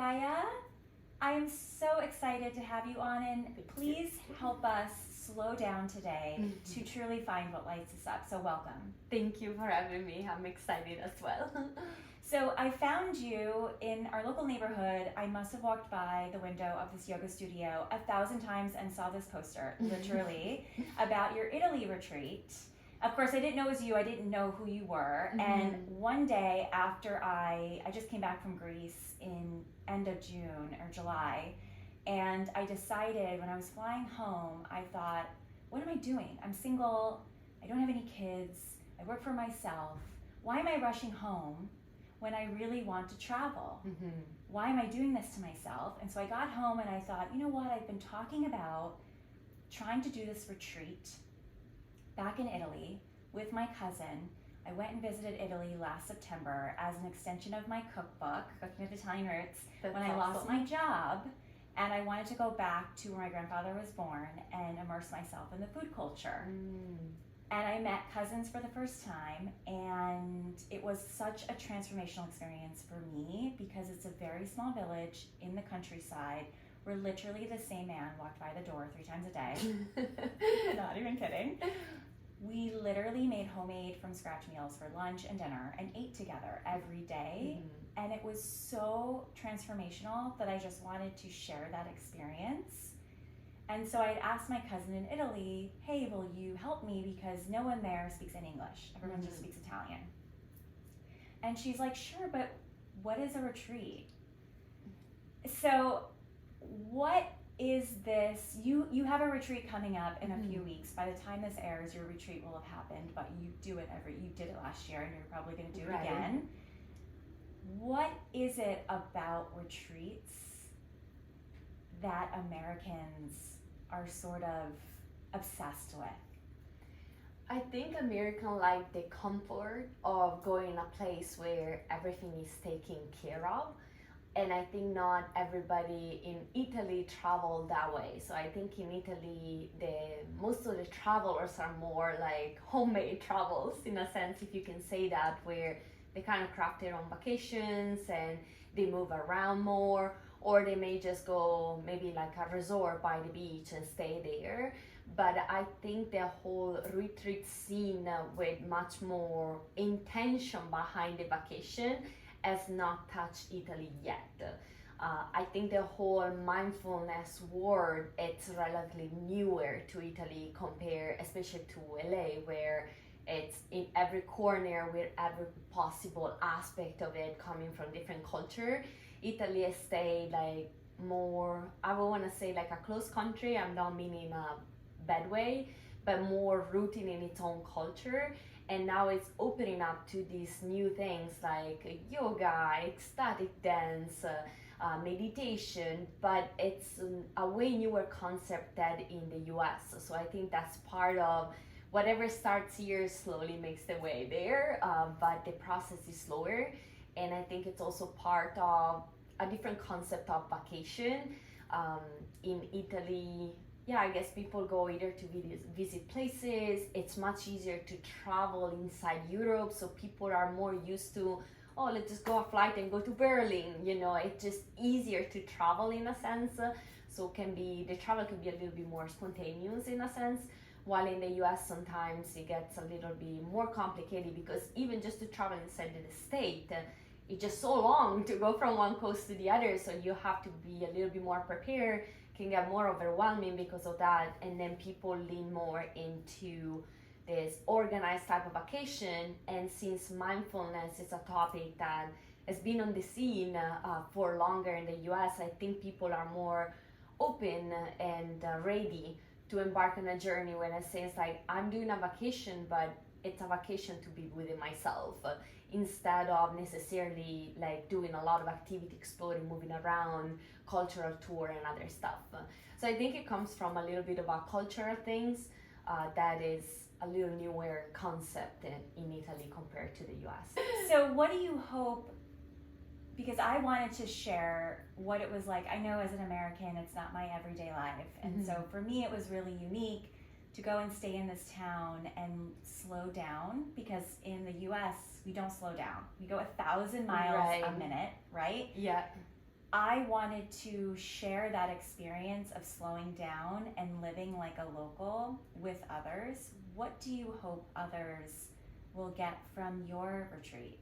Gaia. I am so excited to have you on, and please help us slow down today to truly find what lights us up. So welcome. Thank you for having me. I'm excited as well. So I found you in our local neighborhood. I must have walked by the window of this yoga studio 1,000 times and saw this poster, literally, about your Italy retreat. Of course, I didn't know it was you. I didn't know who you were. And one day after I just came back from Greece in end of June or July, and I decided when I was flying home, I thought, what am I doing? I'm single. I don't have any kids. I work for myself. Why am I rushing home when I really want to travel? Why am I doing this to myself? And so I got home and I thought, you know what? I've been talking about trying to do this retreat back in Italy with my cousin. I went and visited Italy last September as an extension of my cookbook, Cooking with Italian Roots, when I lost my job. And I wanted to go back to where my grandfather was born and immerse myself in the food culture. And I met cousins for the first time, and it was such a transformational experience for me because it's a very small village in the countryside where literally the same man walked by the door 3 times a day. Not even kidding. We literally made homemade from scratch meals for lunch and dinner and ate together every day. And it was so transformational that I just wanted to share that experience. And so I'd asked my cousin in Italy, hey, will you help me? Because no one there speaks any English. Everyone just speaks Italian. And she's like, sure, but what is a retreat? So what is this? You have a retreat coming up in a few weeks. By the time this airs, your retreat will have happened, but you did it last year and you're probably going to do it again. What is it about retreats that Americans are sort of obsessed with? I think Americans like the comfort of going a place where everything is taken care of. And I think not everybody in Italy travel that way. So I think in Italy, most of the travelers are more like homemade travels, in a sense, if you can say that, where they kind of craft their own vacations and they move around more, or they may just go maybe like a resort by the beach and stay there. But I think the whole retreat scene with much more intention behind the vacation has not touched Italy yet. I think the whole mindfulness world, it's relatively newer to Italy compared especially to LA, where it's in every corner with every possible aspect of it coming from different culture. Italy has stayed like more, I would want to say like a close country. I'm not meaning in a bad way, but more rooted in its own culture. And now it's opening up to these new things like yoga, ecstatic dance, meditation, but it's a way newer concept than in the US. So I think that's part of whatever starts here slowly makes the way there, but the process is slower. And I think it's also part of a different concept of vacation. In Italy, I guess people go either to visit places. It's much easier to travel inside Europe, so people are more used to, let's just go a flight and go to Berlin. It's just easier to travel in a sense. So the travel can be a little bit more spontaneous in a sense. While in the US, sometimes it gets a little bit more complicated because even just to travel inside the state, it's just so long to go from one coast to the other. So you have to be a little bit more prepared. Can get more overwhelming because of that, and then people lean more into this organized type of vacation. And since mindfulness is a topic that has been on the scene for longer in the US, I think people are more open and ready to embark on a journey. When I say it's like, I'm doing a vacation, but it's a vacation to be within myself, instead of necessarily like doing a lot of activity, exploring, moving around, cultural tour and other stuff. So I think it comes from a little bit of a cultural things that is a little newer concept in Italy compared to the US. So what do you hope, because I wanted to share what it was like. I know as an American, it's not my everyday life. And so for me, it was really unique to go and stay in this town and slow down, because in the US, we don't slow down. We go 1,000 miles a minute, right? Yeah. I wanted to share that experience of slowing down and living like a local with others. What do you hope others will get from your retreat?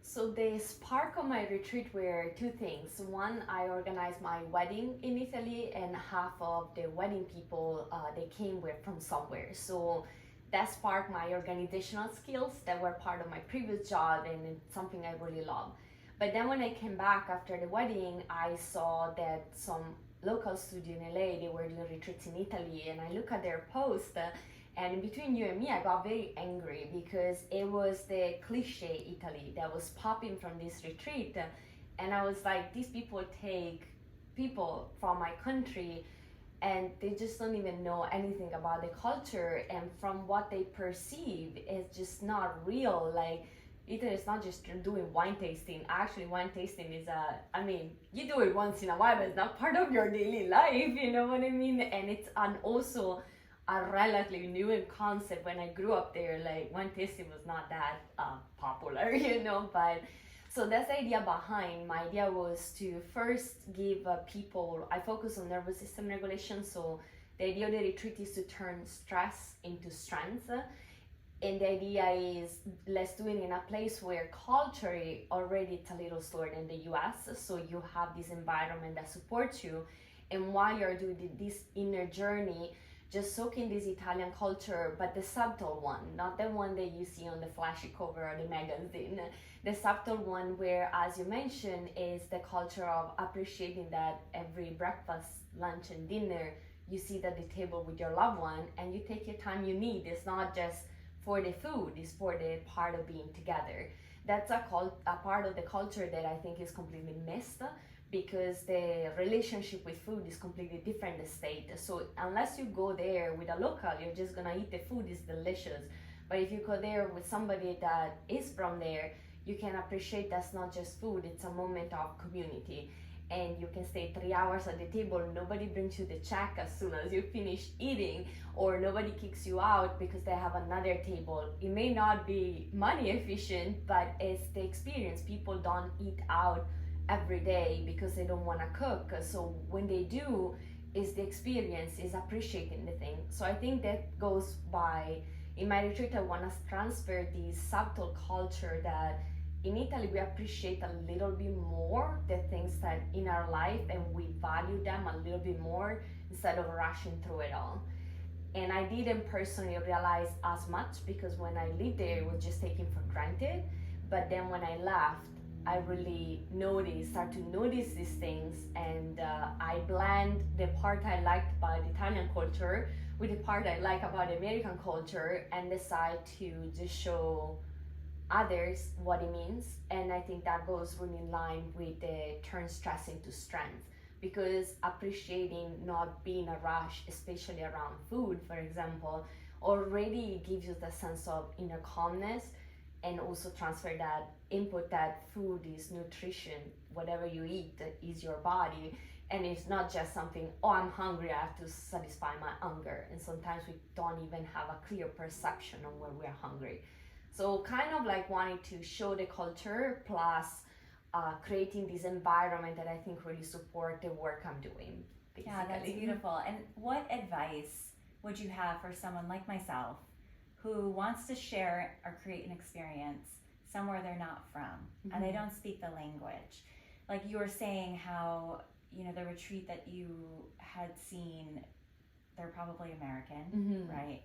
So the spark of my retreat were two things. One, I organized my wedding in Italy, and half of the wedding people they came with from somewhere. So that sparked my organizational skills that were part of my previous job, and it's something I really love. But then when I came back after the wedding, I saw that some local studio in LA, they were doing retreats in Italy, and I look at their post, and between you and me, I got very angry because it was the cliche Italy that was popping from this retreat. And I was like, these people take people from my country and they just don't even know anything about the culture. And from what they perceive, it's just not real. Like, Italy is not just doing wine tasting. Actually, wine tasting is you do it once in a while, but it's not part of your daily life, you know what I mean? And it's also a relatively new concept. When I grew up there, like wine tasting was not that popular, you know. But so that's the idea behind. My idea was to first give people. I focus on nervous system regulation. So the idea of the retreat is to turn stress into strength. And the idea is, let's do it in a place where culture already it's a little slower than the US. So you have this environment that supports you. And while you're doing this inner journey, just soak in this Italian culture, but the subtle one, not the one that you see on the flashy cover of the magazine. The subtle one where, as you mentioned, is the culture of appreciating that every breakfast, lunch, and dinner, you sit at the table with your loved one and you take your time you need. It's not just for the food, it's for the part of being together. That's a part of the culture that I think is completely missed, because the relationship with food is completely different in the state. So unless you go there with a local, you're just gonna eat the food, it's delicious. But if you go there with somebody that is from there, you can appreciate that's not just food, it's a moment of community. And you can stay 3 hours at the table, nobody brings you the check as soon as you finish eating, or nobody kicks you out because they have another table. It may not be money efficient, but it's the experience. People don't eat out every day because they don't want to cook. So when they do, is the experience, is appreciating the thing. So I think that goes by, in my retreat, I want to transfer this subtle culture that in Italy we appreciate a little bit more the things that in our life, and we value them a little bit more instead of rushing through it all. And I didn't personally realize as much because when I lived there it was just taken for granted. But then when I left, I really start to notice these things, and I blend the part I liked about Italian culture with the part I like about American culture, and decide to just show others what it means. And I think that goes really in line with the turn stress into strength, because appreciating not being a rush, especially around food, for example, already gives you the sense of inner calmness, and also transfer that input that food is nutrition. Whatever you eat is your body, and it's not just something, oh, I'm hungry, I have to satisfy my hunger. And sometimes we don't even have a clear perception of when we're hungry. So kind of like wanting to show the culture, plus creating this environment that I think really support the work I'm doing, basically. Yeah, that's beautiful. And what advice would you have for someone like myself who wants to share or create an experience somewhere they're not from, and they don't speak the language? Like you were saying how, you know, the retreat that you had seen, they're probably American, right?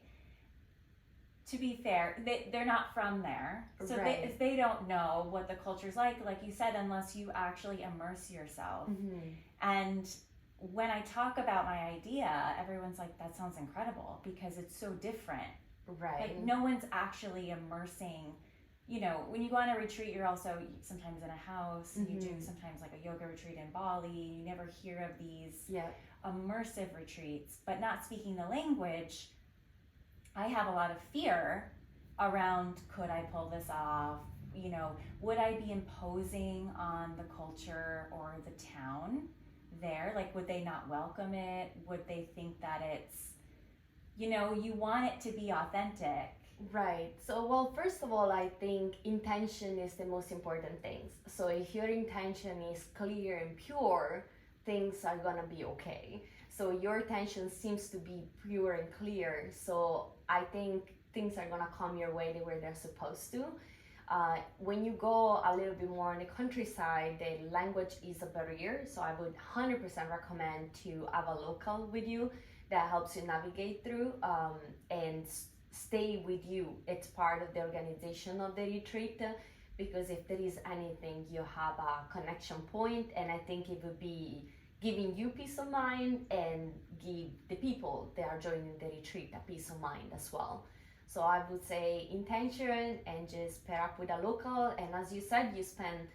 To be fair, they're not from there. So Right. they don't know what the culture's like you said, unless you actually immerse yourself. And when I talk about my idea, everyone's like, that sounds incredible because it's so different. Right. Like no one's actually immersing. You know, when you go on a retreat, you're also sometimes in a house. You do sometimes like a yoga retreat in Bali. You never hear of these immersive retreats. But not speaking the language, I have a lot of fear around, could I pull this off? You know, would I be imposing on the culture or the town there? Like, would they not welcome it? Would they think that it's, you know, you want it to be authentic, Right. So, well, first of all, I think intention is the most important thing. So, if your intention is clear and pure, things are gonna be okay. So, your intention seems to be pure and clear. So, I think things are gonna come your way the way they're supposed to. When you go a little bit more on the countryside, the language is a barrier. So, I would 100% recommend to have a local with you that helps you navigate through and stay with you. It's part of the organization of the retreat because if there is anything, you have a connection point, and I think it would be giving you peace of mind and give the people that are joining the retreat a peace of mind as well. So I would say intention and just pair up with a local, and as you said, you spend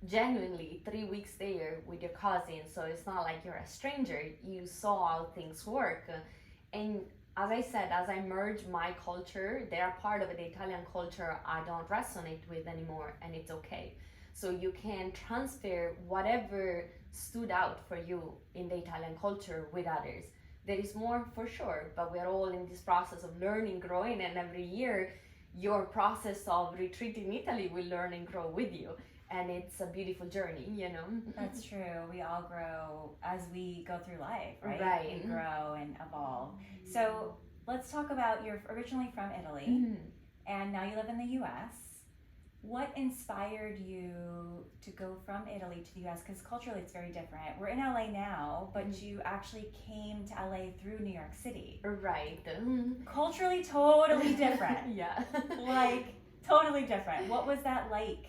genuinely 3 weeks there with your cousin, so it's not like you're a stranger. You saw how things work, and as I said, as I merge my culture, they are part of the Italian culture I don't resonate with anymore, and it's okay. So you can transfer whatever stood out for you in the Italian culture with others. There is more for sure, but we're all in this process of learning, growing, and every year your process of retreat in Italy will learn and grow with you. And it's a beautiful journey, you know. That's true. We all grow as we go through life, right? Right. And grow and evolve. So let's talk about, you're originally from Italy and now you live in the US. What inspired you to go from Italy to the US? Because culturally it's very different. We're in LA now, but you actually came to LA through New York City. Right. Culturally totally different. Yeah. Like totally different. What was that like?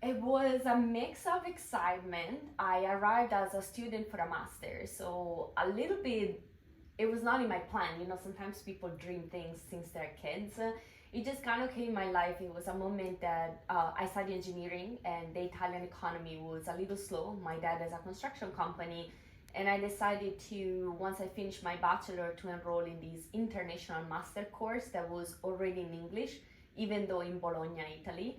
It was a mix of excitement. I arrived as a student for a master, so a little bit, it was not in my plan. You know, sometimes people dream things since they're kids. It just kind of came in my life. It was a moment that I studied engineering, and the Italian economy was a little slow. My dad has a construction company, and I decided to, once I finished my bachelor, to enroll in this international master course that was already in English, even though in Bologna, Italy.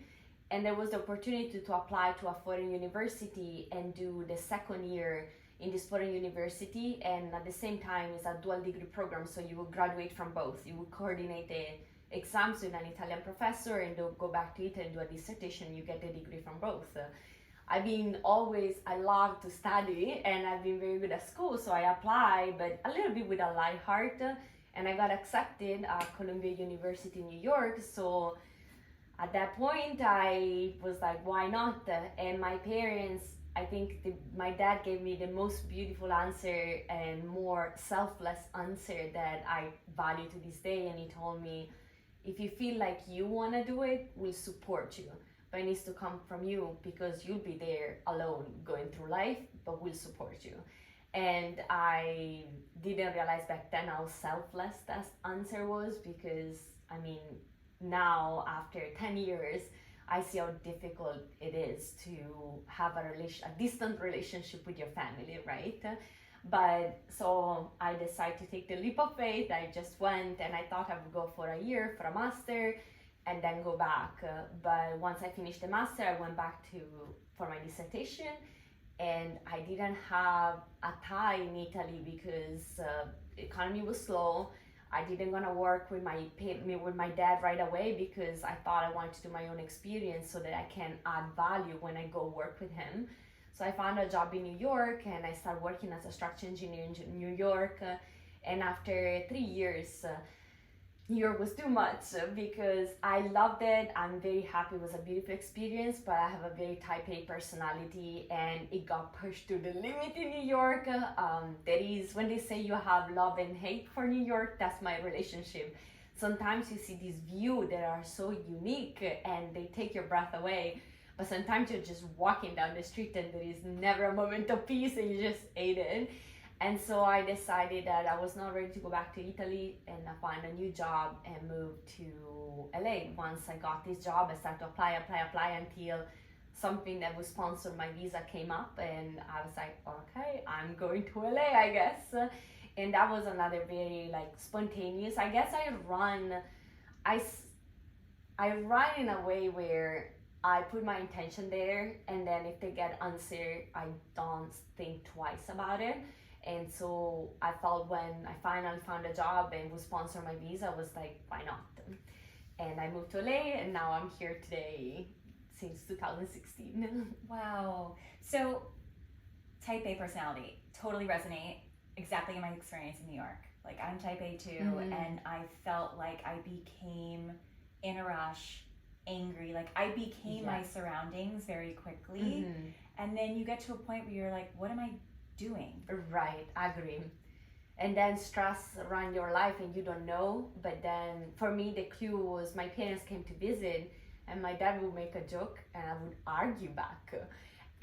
And there was the opportunity to apply to a foreign university and do the second year in this foreign university, and at the same time it's a dual degree program, so you will graduate from both. You will coordinate the exams with an Italian professor and go back to Italy and do a dissertation. You get the degree from both. I love to study, and I've been very good at school, so I applied, but a little bit with a light heart, and I got accepted at Columbia University in New York. So at that point, I was like, why not? And my parents, I think my dad gave me the most beautiful answer and more selfless answer that I value to this day. And he told me, if you feel like you want to do it, we'll support you. But it needs to come from you, because you'll be there alone going through life, but we'll support you. And I didn't realize back then how selfless that answer was, because, I mean, now after 10 years, I see how difficult it is to have a distant relationship with your family, right? But so I decided to take the leap of faith. I just went, and I thought I would go for a year for a master and then go back. But once I finished the master, I went back for my dissertation, and I didn't have a tie in Italy because the economy was slow. I didn't gonna work with my dad right away, because I thought I wanted to do my own experience so that I can add value when I go work with him. So I found a job in New York, and I started working as a structural engineer in New York. And after 3 years, New York was too much, because I loved it. I'm very happy. It was a beautiful experience, but I have a very type A personality, and it got pushed to the limit in New York. There is, when they say you have love and hate for New York, that's my relationship. Sometimes you see these views that are so unique and they take your breath away, but sometimes you're just walking down the street and there is never a moment of peace, and you just hate it. And so I decided that I was not ready to go back to Italy, and I found a new job and moved to LA. Once I got this job, I started to apply until something that would sponsor my visa came up, and I was like, okay, I'm going to LA, I guess. And that was another very spontaneous. I guess I run in a way where I put my intention there, and then if they get answered, I don't think twice about it. And so I felt when I finally found a job and would sponsor my visa, I was like, why not? And I moved to LA, and now I'm here today since 2016. Wow. So, type A personality, totally resonate. Exactly my experience in New York. Like, I'm type A too, and I felt like I became in a rush, angry. Like, I became my surroundings very quickly. And then you get to a point where you're like, what am I doing? Right, I agree. And then stress around your life and you don't know. But then for me, the clue was my parents came to visit, and my dad would make a joke and I would argue back.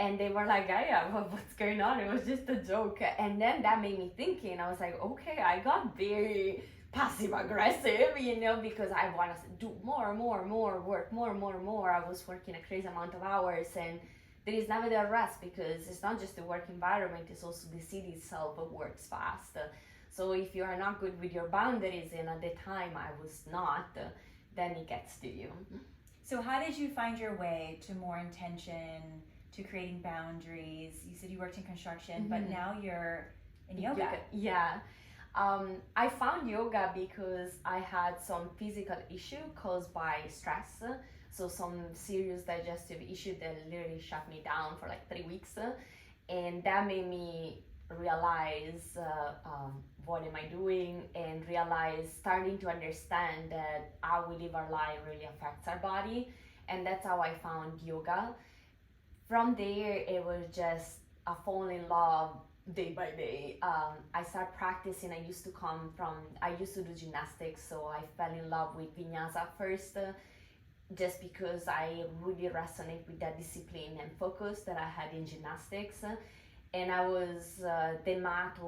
And they were like, Gaia, what's going on? It was just a joke. And then that made me thinking. I was like, okay, I got very passive aggressive, you know, because I want to do more, work more. I was working a crazy amount of hours, and there is never the rest, because it's not just the work environment, it's also the city itself works fast. So if you are not good with your boundaries, and at the time I was not, then it gets to you. So how did you find your way to more intention, to creating boundaries? You said you worked in construction, but now you're in yoga. Yeah. I found yoga because I had some physical issue caused by stress. So some serious digestive issue that literally shut me down for like 3 weeks. And that made me realize what am I doing, and starting to understand that how we live our life really affects our body. And that's how I found yoga. From there, it was just a fall in love day by day. I started practicing. I used to do gymnastics, so I fell in love with vinyasa first, just because I really resonate with that discipline and focus that I had in gymnastics. And the mat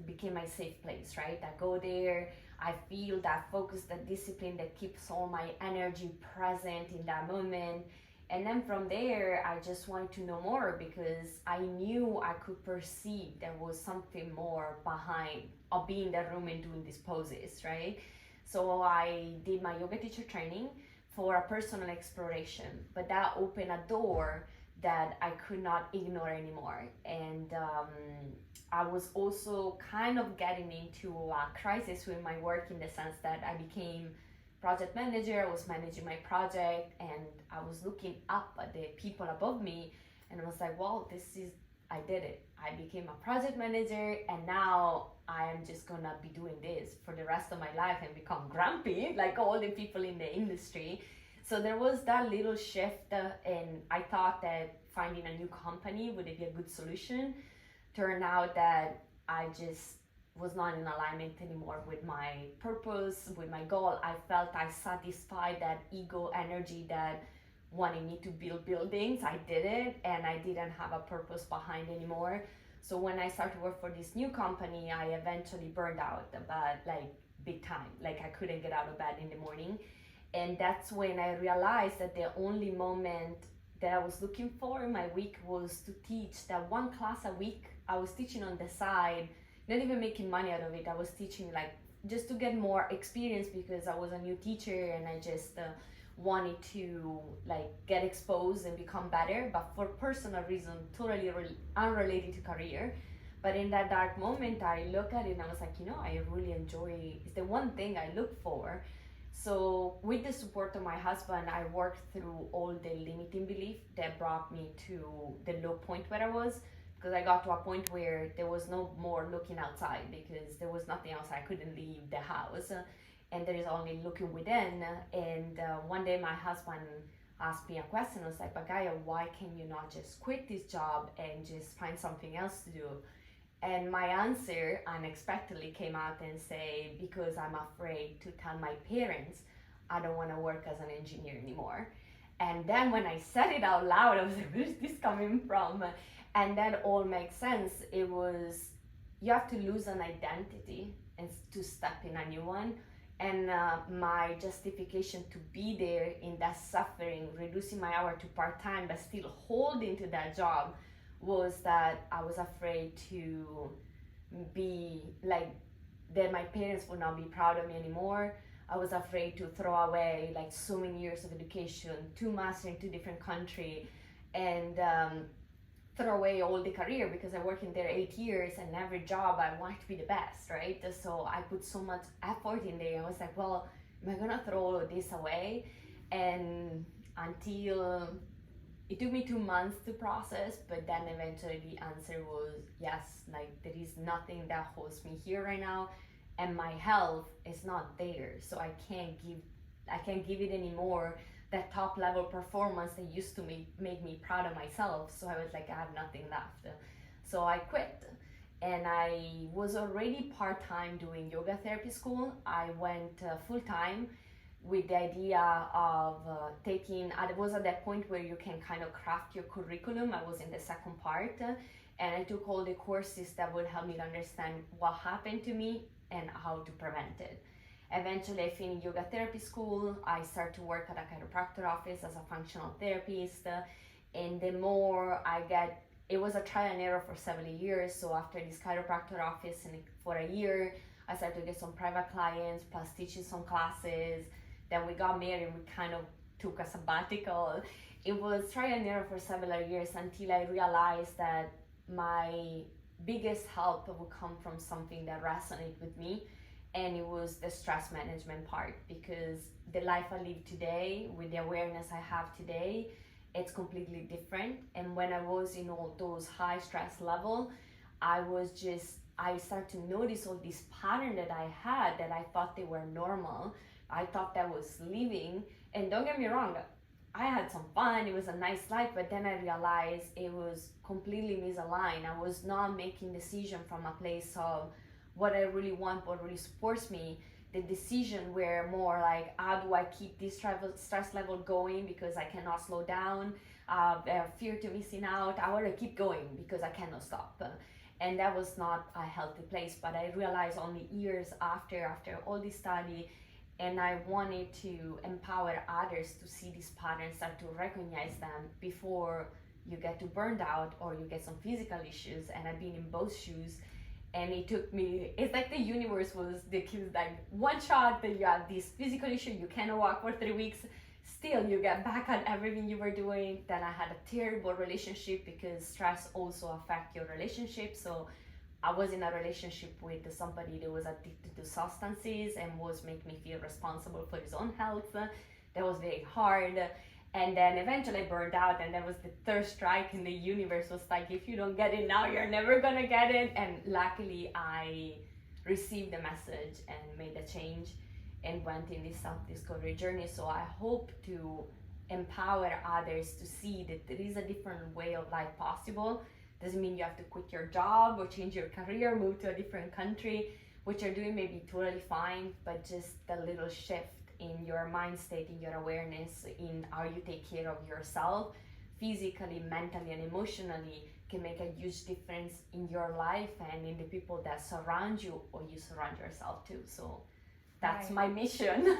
became my safe place, right? I go there, I feel that focus, that discipline that keeps all my energy present in that moment. And then from there, I just wanted to know more, because I knew I could perceive there was something more behind of being in the room and doing these poses, right? So I did my yoga teacher training for a personal exploration, but that opened a door that I could not ignore anymore. And I was also kind of getting into a crisis with my work, in the sense that I became project manager. I was managing my project, and I was looking up at the people above me, and I was like, well, I did it. I became a project manager, and now I am just gonna be doing this for the rest of my life and become grumpy like all the people in the industry. So there was that little shift, and I thought that finding a new company would be a good solution. Turned out that I just was not in alignment anymore with my purpose, with my goal. I felt I satisfied that ego energy that wanted me to build buildings. I did it, and I didn't have a purpose behind anymore. So when I started to work for this new company, I eventually burned out, but like big time. Like I couldn't get out of bed in the morning. And that's when I realized that the only moment that I was looking for in my week was to teach that one class a week. I was teaching on the side, not even making money out of it. I was teaching like just to get more experience, because I was a new teacher, and I just wanted to like get exposed and become better, but for personal reason, totally unrelated to career. But in that dark moment, I look at it and I was like, I really enjoy, it's the one thing I look for. So with the support of my husband, I worked through all the limiting belief that brought me to the low point where I was, because I got to a point where there was no more looking outside, because there was nothing else. I couldn't leave the house, and there is only looking within. And one day my husband asked me a question. I was like, but Gaia, why can you not just quit this job and just find something else to do? And my answer unexpectedly came out and say, because I'm afraid to tell my parents I don't want to work as an engineer anymore. And then when I said it out loud, I was like, where's this coming from? And that all makes sense. It was, you have to lose an identity and to step in a new one. And my justification to be there in that suffering, reducing my hour to part-time, but still holding to that job, was that I was afraid to be like, that my parents would not be proud of me anymore. I was afraid to throw away like so many years of education, 2 masters in 2 different countries, and throw away all the career because I worked in there 8 years, and every job I want to be the best, right? So I put so much effort in there. I was like, well, am I gonna throw all of this away? And until it took me 2 months to process, but then eventually the answer was yes. Like, there is nothing that holds me here right now, and my health is not there, so I can't give it anymore that top level performance that used to make me proud of myself. So I was like, I have nothing left. So I quit, and I was already part-time doing yoga therapy school. I went full-time with the idea of taking, I was at that point where you can kind of craft your curriculum. I was in the second part, and I took all the courses that would help me to understand what happened to me and how to prevent it. Eventually, I finished yoga therapy school. I started to work at a chiropractor office as a functional therapist. And the more I get, it was a trial and error for several years. So after this chiropractor office, and for a year, I started to get some private clients, plus teaching some classes. Then we got married. We kind of took a sabbatical. It was trial and error for several years until I realized that my biggest help would come from something that resonated with me. And it was the stress management part, because the life I live today with the awareness I have today, it's completely different. And when I was in all those high stress level, I started to notice all these patterns that I had that I thought they were normal. I thought that was living. And don't get me wrong, I had some fun, it was a nice life, but then I realized it was completely misaligned. I was not making decisions from a place of what I really want, what really supports me. The decision were more like, how do I keep this stress level going because I cannot slow down, fear to missing out. I want to keep going because I cannot stop. And that was not a healthy place. But I realized only years after all this study, and I wanted to empower others to see these patterns, start to recognize them before you get to burned out or you get some physical issues. And I've been in both shoes. And it took me, it's like the universe was the kids, like one shot that you have this physical issue, you cannot walk for 3 weeks, still you get back on everything you were doing. Then I had a terrible relationship, because stress also affects your relationship. So I was in a relationship with somebody that was addicted to substances and was making me feel responsible for his own health. That was very hard. And then eventually I burned out, and that was the third strike, and the universe was like, if you don't get it now, you're never gonna get it. And luckily I received the message and made a change and went in this self-discovery journey. So I hope to empower others to see that there is a different way of life possible. Doesn't mean you have to quit your job or change your career, move to a different country. What you're doing may be totally fine, but just a little shift in your mind state, in your awareness, in how you take care of yourself, physically, mentally, and emotionally, can make a huge difference in your life and in the people that surround you or you surround yourself to. So that's my mission.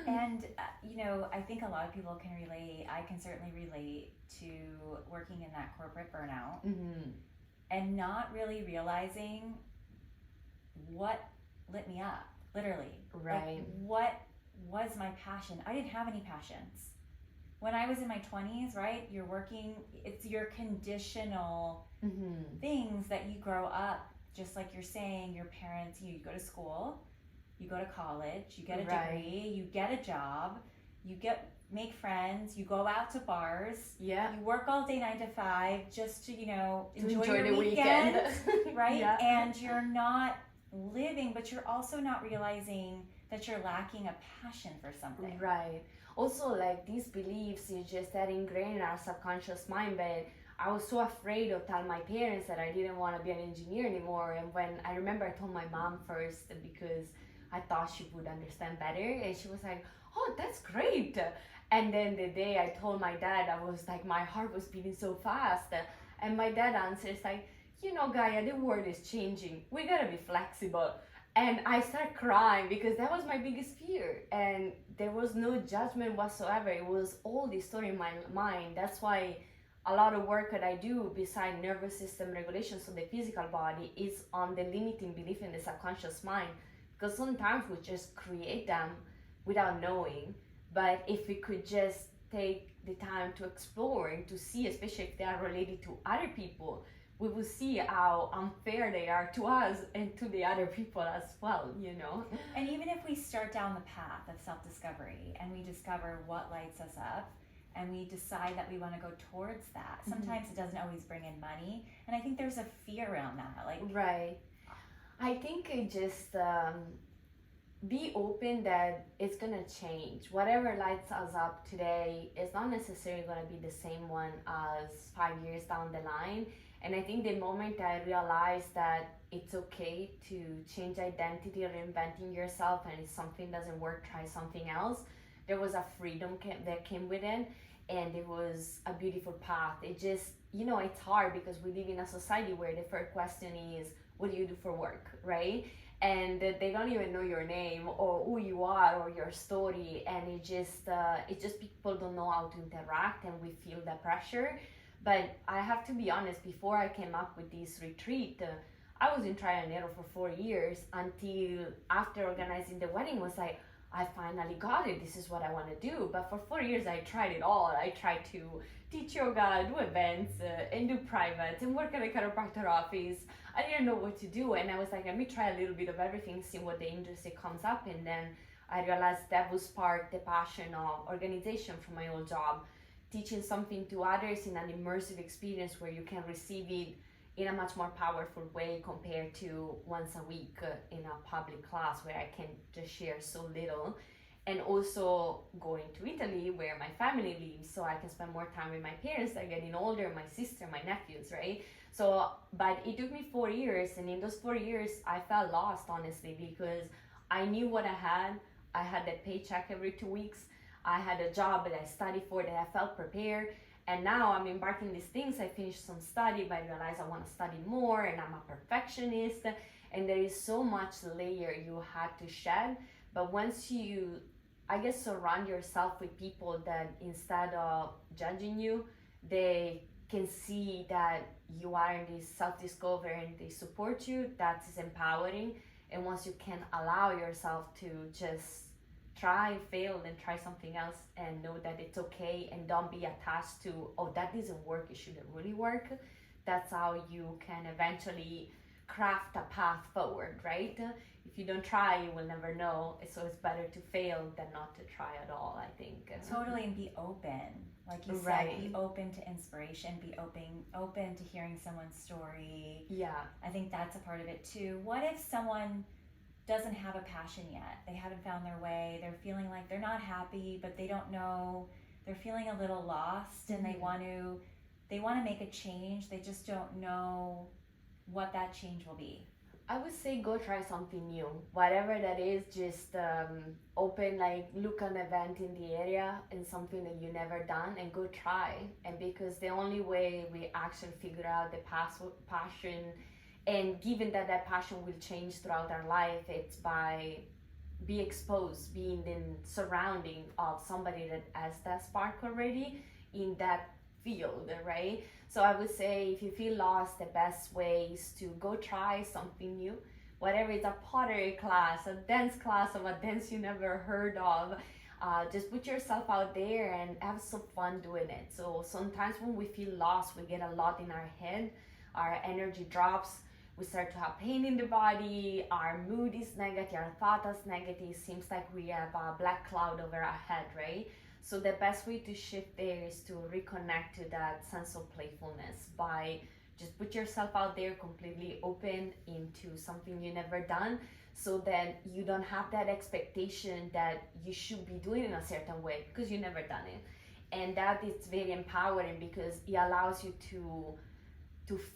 And I think a lot of people can relate. I can certainly relate to working in that corporate burnout, and not really realizing what lit me up, literally. Right. Like, what was my passion? I didn't have any passions. When I was in my 20s, right, you're working, it's your conditional things that you grow up, just like you're saying, your parents, you go to school, you go to college, you get a degree, you get a job, you make friends, you go out to bars, you work all day 9 to 5 just to, enjoy your the weekend. Right? Yeah. And you're not living, but you're also not realizing that you're lacking a passion for something. Right. Also, like, these beliefs is just that ingrained in our subconscious mind. But I was so afraid of telling my parents that I didn't want to be an engineer anymore. And when I remember, I told my mom first because I thought she would understand better, and she was like, "Oh, that's great." And then the day I told my dad, I was like, my heart was beating so fast, and my dad answers like, Gaia, the world is changing. We gotta be flexible. And I started crying because that was my biggest fear. And there was no judgment whatsoever. It was all this story in my mind. That's why a lot of work that I do beside nervous system regulation, so the physical body, is on the limiting belief in the subconscious mind. Because sometimes we just create them without knowing. But if we could just take the time to explore and to see, especially if they are related to other people, we will see how unfair they are to us and to the other people as well, you know. And even if we start down the path of self-discovery and we discover what lights us up and we decide that we want to go towards that, sometimes it doesn't always bring in money. And I think there's a fear around that. Like, right. I think it just be open that it's gonna change. Whatever lights us up today is not necessarily gonna be the same one as 5 years down the line. And I think the moment I realized that it's okay to change identity, reinventing yourself, and if something doesn't work, try something else, there was a freedom that came with it, and it was a beautiful path. It just, you know, it's hard because we live in a society where the first question is, what do you do for work, right? And they don't even know your name or who you are or your story, and it just people don't know how to interact, and we feel the pressure. But I have to be honest, before I came up with this retreat, I was in trial and error for 4 years until after organizing the wedding was like, I finally got it. This is what I want to do. But for 4 years, I tried it all. I tried to teach yoga, do events, and do private, and work at a chiropractor office. I didn't know what to do. And I was like, let me try a little bit of everything, see what the industry comes up. And then I realized that would spark the passion of organization from my old job, teaching something to others in an immersive experience where you can receive it in a much more powerful way compared to once a week in a public class where I can just share so little. And also going to Italy where my family lives, so I can spend more time with my parents. They're getting older, my sister, my nephews, right? So, but it took me 4 years, and in those 4 years, I felt lost, honestly, because I knew what I had. I had that paycheck every 2 weeks. I had a job that I studied for, that I felt prepared. And now I'm embarking these things. I finished some study, but I realized I want to study more, and I'm a perfectionist. And there is so much layer you had to shed. But once you, I guess, surround yourself with people that instead of judging you, they can see that you are in this self-discovery and they support you, that is empowering. And once you can allow yourself to just try, fail, and try something else, and know that it's okay, and don't be attached to, oh, that doesn't work, it shouldn't really work. That's how you can eventually craft a path forward, right? If you don't try, you will never know. So it's better to fail than not to try at all, I think. Totally, and be open. Like you Right. said, be open to inspiration, be open to hearing someone's story. Yeah. I think that's a part of it too. What if someone doesn't have a passion yet? They haven't found their way. They're feeling like they're not happy, but they don't know. They're feeling a little lost, and they want to make a change. They just don't know what that change will be. I would say go try something new. Whatever that is, just open, like look an event in the area and something that you never done, and go try. And because the only way we actually figure out the passion, and given that that passion will change throughout our life, it's by be exposed, being in surrounding of somebody that has that spark already in that field, right? So I would say if you feel lost, the best way is to go try something new. Whatever it's a pottery class, a dance class, or a dance you never heard of, just put yourself out there and have some fun doing it. So sometimes when we feel lost, we get a lot in our head, our energy drops, we start to have pain in the body, our mood is negative, our thought is negative, seems like we have a black cloud over our head, right? So the best way to shift there is to reconnect to that sense of playfulness by just put yourself out there completely open into something you never done, so that you don't have that expectation that you should be doing it in a certain way because you never done it. And that is very empowering because it allows you to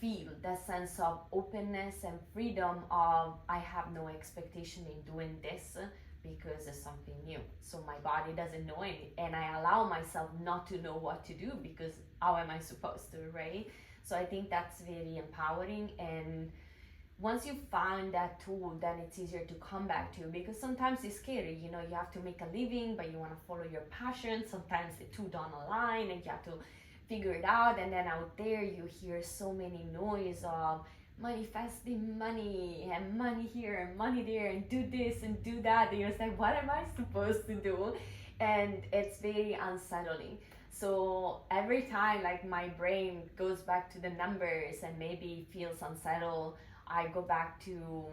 feel that sense of openness and freedom of I have no expectation in doing this because it's something new. So my body doesn't know it, and I allow myself not to know what to do because how am I supposed to, right? So I think that's very empowering. And once you find that tool, then it's easier to come back to, because sometimes it's scary. You know, you have to make a living, but you want to follow your passion. Sometimes the two don't align, and you have to figure it out. And then out there, you hear so many noise of manifesting money and money here and money there and do this and do that. And you're just like, what am I supposed to do? and it's very unsettling. So every time like my brain goes back to the numbers and maybe feels unsettled, I go back to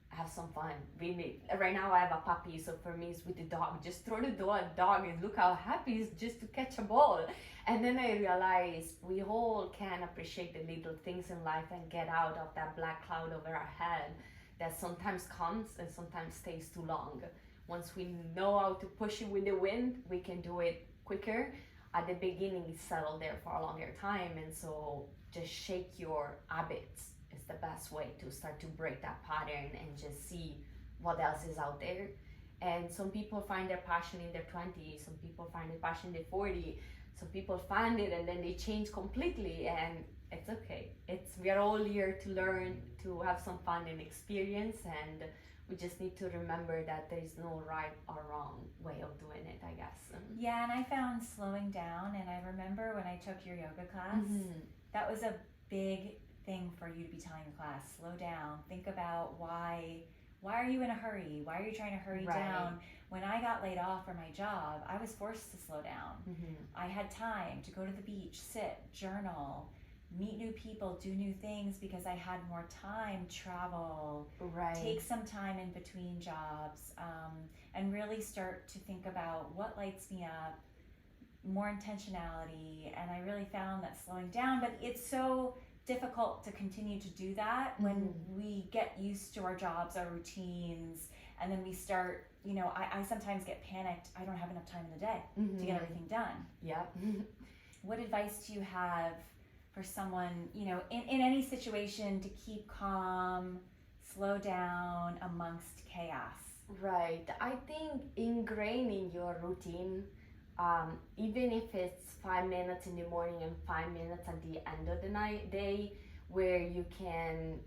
have some fun. Really, right now I have a puppy, so for me it's with the dog. Just throw the dog and look how happy he is just to catch a ball. And then I realize we all can appreciate the little things in life and get out of that black cloud over our head that sometimes comes and sometimes stays too long. Once we know how to push it with the wind, we can do it quicker. At the beginning, it's settled there for a longer time, and so just shake your habits is the best way to start to break that pattern and just see what else is out there. And some people find their passion in their 20s, some people find their passion in their 40s, some people find it and then they change completely, and it's okay. We are all here to learn, to have some fun and experience, and we just need to remember that there is no right or wrong way of doing it, I guess. Yeah, and I found slowing down, and I remember when I took your yoga class, that was a big thing for you to be telling the class, slow down, think about why are you in a hurry? Why are you trying to hurry down? When I got laid off from my job, I was forced to slow down. I had time to go to the beach, sit, journal, meet new people, do new things because I had more time, travel, take some time in between jobs, and really start to think about what lights me up, more intentionality. And I really found that slowing down, but it's so difficult to continue to do that when we get used to our jobs, our routines, and then we start, I sometimes get panicked. I don't have enough time in the day to get everything done. Yeah. What advice do you have for someone, in any situation to keep calm, slow down amongst chaos? Right. I think ingraining your routine, even if it's 5 minutes in the morning and 5 minutes at the end of the day, where you can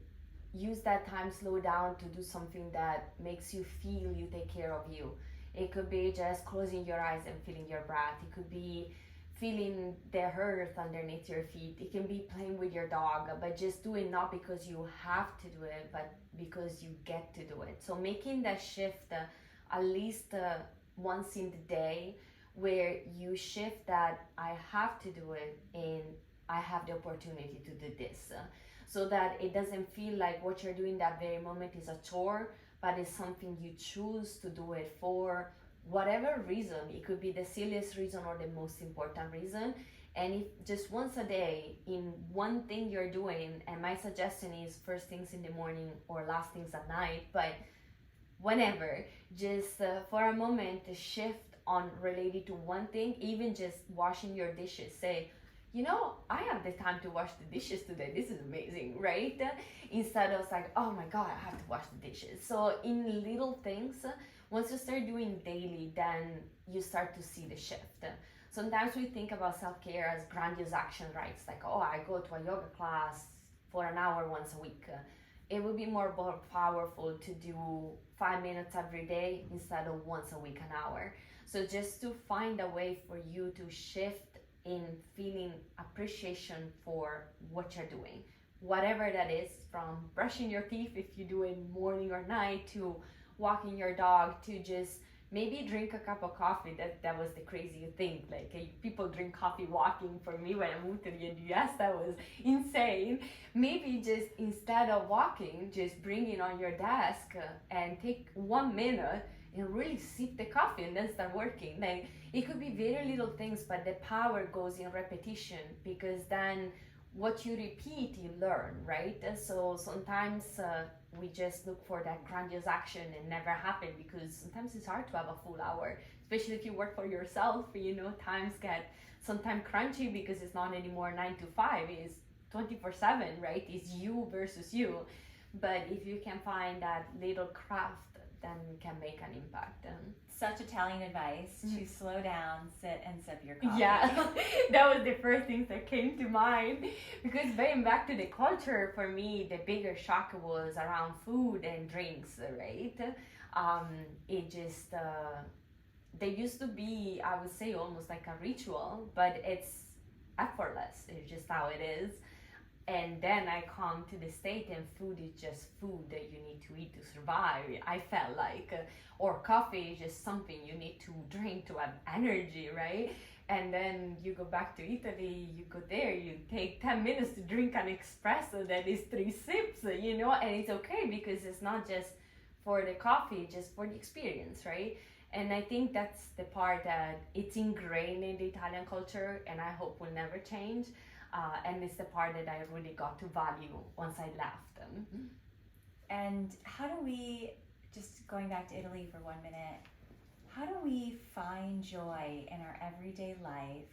use that time, slow down to do something that makes you feel you take care of you. It could be just closing your eyes and feeling your breath. It could be feeling the earth underneath your feet. It can be playing with your dog, but just do it not because you have to do it, but because you get to do it. So making that shift at least once in the day, where you shift that I have to do it and I have the opportunity to do this, so that it doesn't feel like what you're doing that very moment is a chore, but it's something you choose to do it for whatever reason. It could be the silliest reason or the most important reason. And if just once a day in one thing you're doing, and my suggestion is first things in the morning or last things at night, but whenever, just for a moment to shift on related to one thing, even just washing your dishes. Say, I have the time to wash the dishes today. This is amazing, right? Instead of like, oh my God, I have to wash the dishes. So in little things, once you start doing daily, then you start to see the shift. Sometimes we think about self-care as grandiose action, right? It's like, oh, I go to a yoga class for an hour once a week. It would be more powerful to do 5 minutes every day instead of once a week, an hour. So just to find a way for you to shift in feeling appreciation for what you're doing, whatever that is, from brushing your teeth if you do it morning or night, to walking your dog, to just maybe drink a cup of coffee. That was the crazy thing. Like people drink coffee walking. For me, when I moved to the US, that was insane. Maybe just instead of walking, just bring it on your desk and take 1 minute and really sip the coffee and then start working. Like it could be very little things, but the power goes in repetition, because then what you repeat, you learn, right? So sometimes we just look for that grandiose action and never happen, because sometimes it's hard to have a full hour, especially if you work for yourself. Times get sometimes crunchy because it's not anymore 9 to 5, it's 24/7, right? It's you versus you. But if you can find that little craft, then you can make an impact. Such Italian advice to slow down, sit and sip your coffee. Yeah, that was the first thing that came to mind, because going back to the culture, for me, the bigger shock was around food and drinks, right? It just, they used to be, I would say, almost like a ritual, but it's effortless. It's just how it is. And then I come to the state and food is just food that you need to eat to survive. I felt like, or coffee is just something you need to drink to have energy, right? And then you go back to Italy, you go there, you take 10 minutes to drink an espresso that is 3 sips, and it's okay because it's not just for the coffee, just for the experience, right? And I think that's the part that it's ingrained in the Italian culture and I hope will never change. And it's the part that I really got to value once I left them. And how do we, just going back to Italy for 1 minute, how do we find joy in our everyday life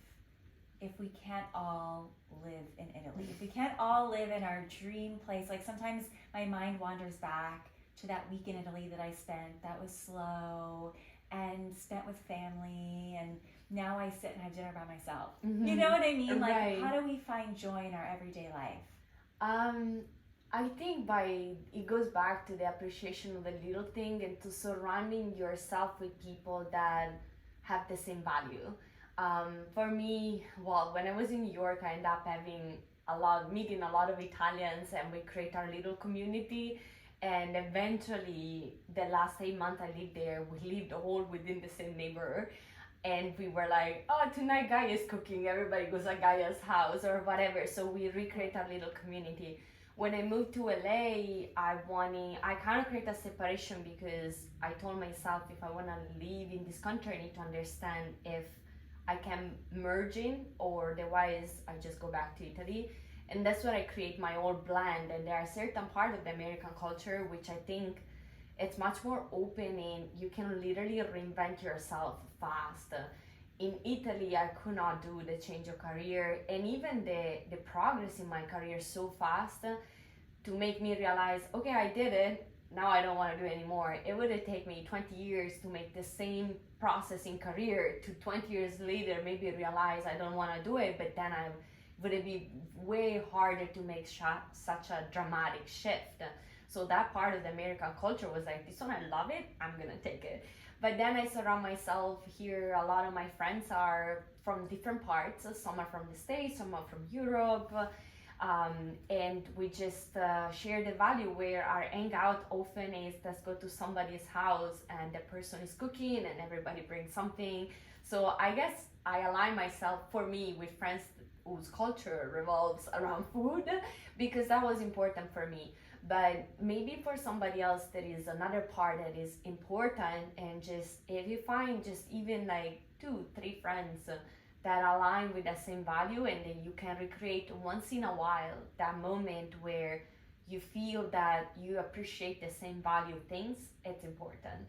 if we can't all live in Italy? If we can't all live in our dream place? Like sometimes my mind wanders back to that week in Italy that I spent that was slow and spent with family, and now I sit and have dinner by myself. Mm-hmm. You know what I mean? Like, right. How do we find joy in our everyday life? I think it goes back to the appreciation of the little thing and to surrounding yourself with people that have the same value. For me, well, when I was in New York, I ended up meeting a lot of Italians, and we create our little community. And eventually, the last 8 months I lived there, we lived all within the same neighborhood. And we were like, oh, tonight Gaia is cooking, everybody goes to Gaia's house or whatever. So we recreate our little community. When I moved to LA, I kind of create a separation because I told myself if I want to live in this country, I need to understand if I can merge in or otherwise I just go back to Italy. And that's where I create my own blend. And there are certain parts of the American culture which I think it's much more open and you can literally reinvent yourself fast. In Italy, I could not do the change of career and even the progress in my career so fast to make me realize, okay, I did it, now I don't want to do it anymore. It would have taken me 20 years to make the same process in career to 20 years later maybe realize I don't want to do it, but then would it be way harder to make such a dramatic shift. So that part of the American culture was like, this one I love it, I'm gonna take it. But then I surround myself here, a lot of my friends are from different parts. Some are from the States, some are from Europe. And we just share the value where our hangout often is let's go to somebody's house and the person is cooking and everybody brings something. So I guess I align myself for me with friends whose culture revolves around food because that was important for me. But maybe for somebody else there is another part that is important, and just if you find just even like 2-3 friends that align with the same value, and then you can recreate once in a while that moment where you feel that you appreciate the same value things, it's important.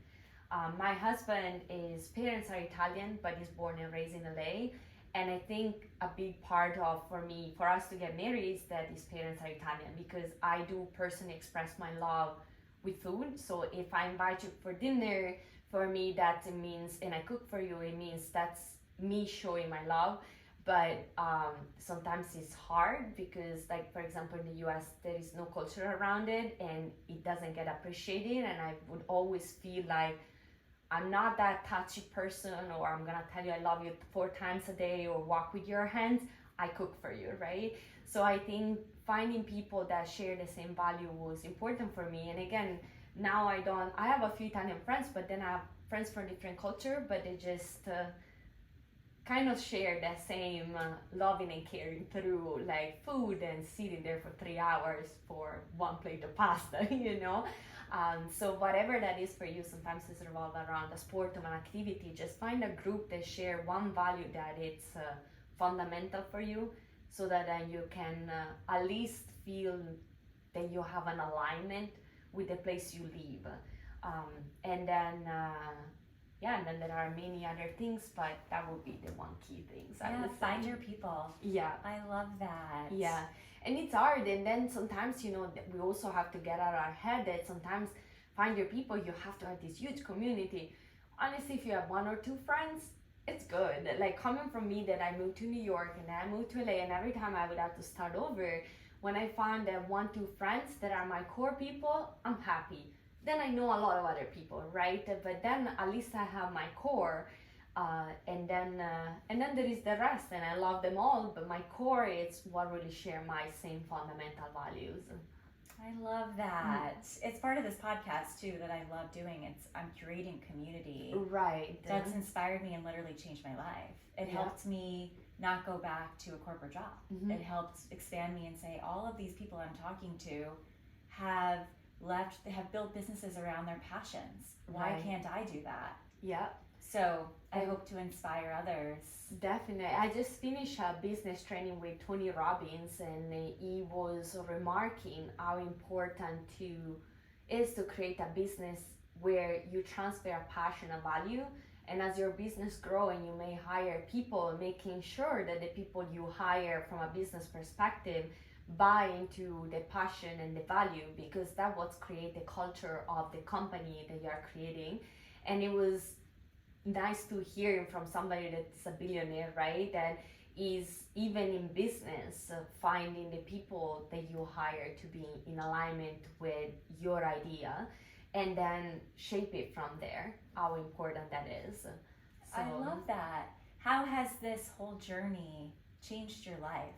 My husband, his parents are Italian, but he's born and raised in LA. And I think a big part of, for us to get married is that his parents are Italian, because I do personally express my love with food. So if I invite you for dinner, for me that means, and I cook for you, it means that's me showing my love. But sometimes it's hard because, like, for example, in the US, there is no culture around it and it doesn't get appreciated. And I would always feel like I'm not that touchy person, or I'm gonna tell you I love you 4 times a day or walk with your hands. I cook for you, right? So I think finding people that share the same value was important for me. And again, now I have a few Italian friends, but then I have friends from different culture, but they just kind of share that same loving and caring through like food and sitting there for 3 hours for 1 plate of pasta, So whatever that is for you, sometimes it's revolved around a sport or an activity. Just find a group that share one value that it's fundamental for you, so that you can at least feel that you have an alignment with the place you live. And then there are many other things, but that would be the one key things. I would find say. your people. Yeah. I love that. Yeah. And it's hard, and then sometimes, we also have to get out of our head that sometimes find your people, you have to have this huge community. Honestly, if you have 1 or 2 friends, it's good. Like, coming from me that I moved to New York and then I moved to LA, and every time I would have to start over, when I found that 1-2 friends that are my core people, I'm happy. Then I know a lot of other people, right? But then at least I have my core. And then there is the rest, and I love them all. But my core is what really share my same fundamental values. I love that. It's part of this podcast too that I love doing. I'm curating community. Right. That's inspired me and literally changed my life. It helped me not go back to a corporate job. It helped expand me and say all of these people I'm talking to have built businesses around their passions. Why can't I do that? Yeah. So I hope to inspire others. Definitely. I just finished a business training with Tony Robbins, and he was remarking how important is to create a business where you transfer a passion and value. And as your business grows and you may hire people, making sure that the people you hire from a business perspective buy into the passion and the value, because that's what create the culture of the company that you are creating. And it was nice to hear from somebody that's a billionaire, right? That is even in business, finding the people that you hire to be in alignment with your idea, and then shape it from there. How important that is. So, I love that. How has this whole journey changed your life?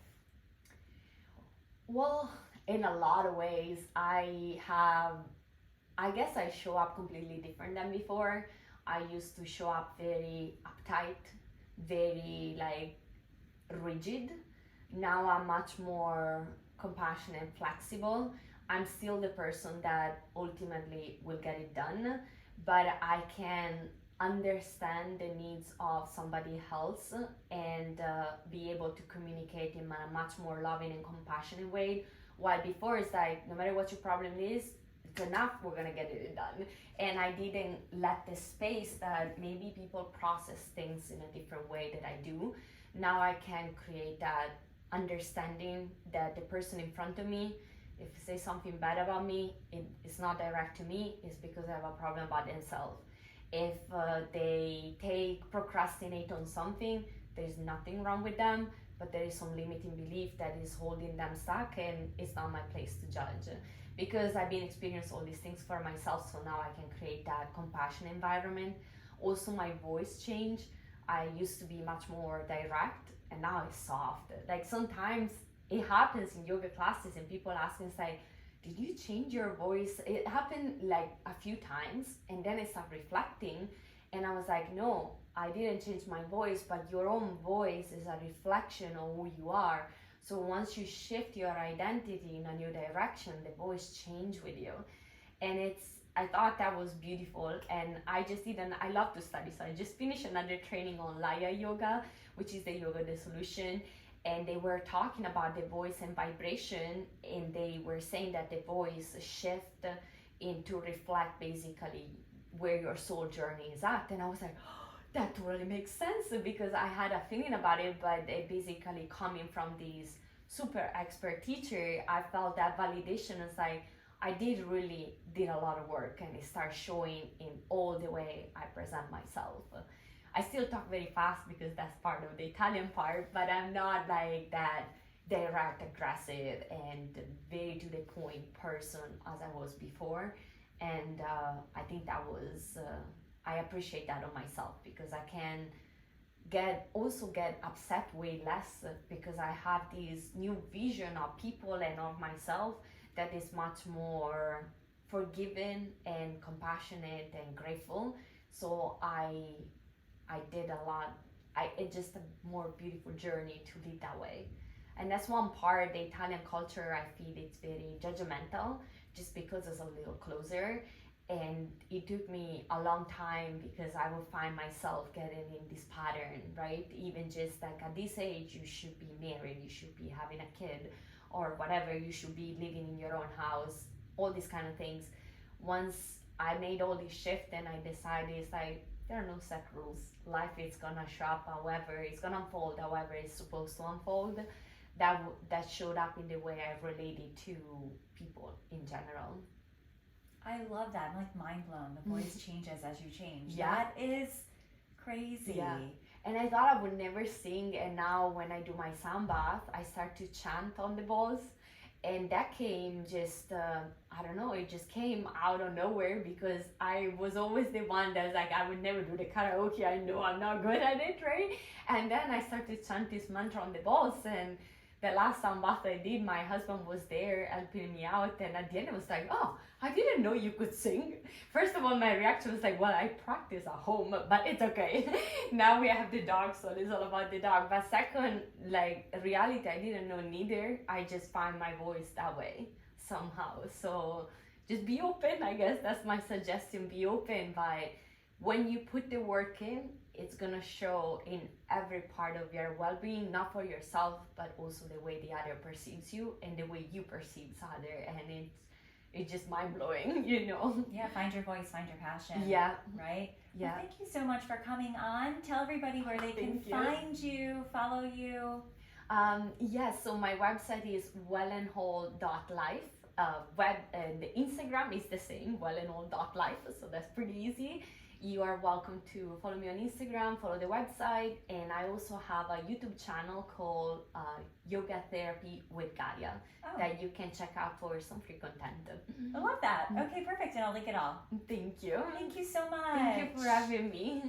Well, in a lot of ways, I guess I show up completely different than before. I used to show up very uptight, very rigid. Now I'm much more compassionate and flexible. I'm still the person that ultimately will get it done, but I can understand the needs of somebody else and be able to communicate in a much more loving and compassionate way. While before it's like, no matter what your problem is, it's enough, we're gonna get it done. And I didn't let the space that maybe people process things in a different way that I do. Now I can create that understanding that the person in front of me, if they say something bad about me, it's not direct to me, it's because I have a problem about themselves. If they procrastinate on something, there's nothing wrong with them, but there is some limiting belief that is holding them stuck, and it's not my place to judge. Because I've been experiencing all these things for myself, so now I can create that compassionate environment. Also, my voice changed. I used to be much more direct, and now it's soft. Like sometimes it happens in yoga classes, and people ask me, like, did you change your voice? It happened like a few times, and then I started reflecting, and I was like, no, I didn't change my voice, but your own voice is a reflection of who you are. So once you shift your identity in a new direction, the voice change with you. And I thought that was beautiful, and I love to study, so I just finished another training on Laya Yoga, which is the yoga, the solution. And they were talking about the voice and vibration, and they were saying that the voice shift into reflect basically where your soul journey is at. And I was like, oh, that totally makes sense, because I had a feeling about it, but it basically coming from this super expert teacher, I felt that validation. It's like I did a lot of work, and it starts showing in all the way I present myself. I still talk very fast because that's part of the Italian part, but I'm not like that direct, aggressive, and very to the point person as I was before. And I think that was, I appreciate that on myself, because I can get upset way less, because I have this new vision of people and of myself that is much more forgiving and compassionate and grateful. So I did a lot. It's just a more beautiful journey to lead that way. And that's one part, the Italian culture, I feel it's very judgmental, just because it's a little closer. And it took me a long time, because I would find myself getting in this pattern, right? Even just like at this age, you should be married, you should be having a kid, or whatever, you should be living in your own house, all these kind of things. Once I made all this shift, and I decided it's like, there are no set rules. Life is gonna show up however it's gonna unfold, however it's supposed to unfold. That showed up in the way I related to people in general. I love that. I'm like mind blown. The voice changes as you change. Yeah. That is crazy. Yeah. And I thought I would never sing, and now when I do my sound bath, I start to chant on the balls, And that came just, I don't know, it just came out of nowhere because I was always the one that's like, I would never do the karaoke. I know I'm not good at it, right? And then I started to chant this mantra on the bus. And the last sambata I did, my husband was there helping me out. And at the end, I was like, oh, I didn't know you could sing. First of all, my reaction was like, well, I practice at home, but it's okay. Now we have the dog, so it's all about the dog. But second, like reality, I didn't know neither. I just find my voice that way somehow. So just be open, I guess that's my suggestion. Be open by when you put the work in, it's gonna show in every part of your well-being, not for yourself, but also the way the other perceives you and the way you perceive other. And it's just mind-blowing, you know. Yeah, find your voice, find your passion. Yeah. Right? Yeah. Well, thank you so much for coming on. Tell everybody where they can find you, follow you. Yes, so my website is wellandwhole.life. The Instagram is the same, wellandwhole.life, so that's pretty easy. You are welcome to follow me on Instagram, follow the website, and I also have a YouTube channel called Yoga Therapy with Gaia that you can check out for some free content. I love that. Okay, perfect, and I'll link it all. Thank you. Thank you so much. Thank you for having me.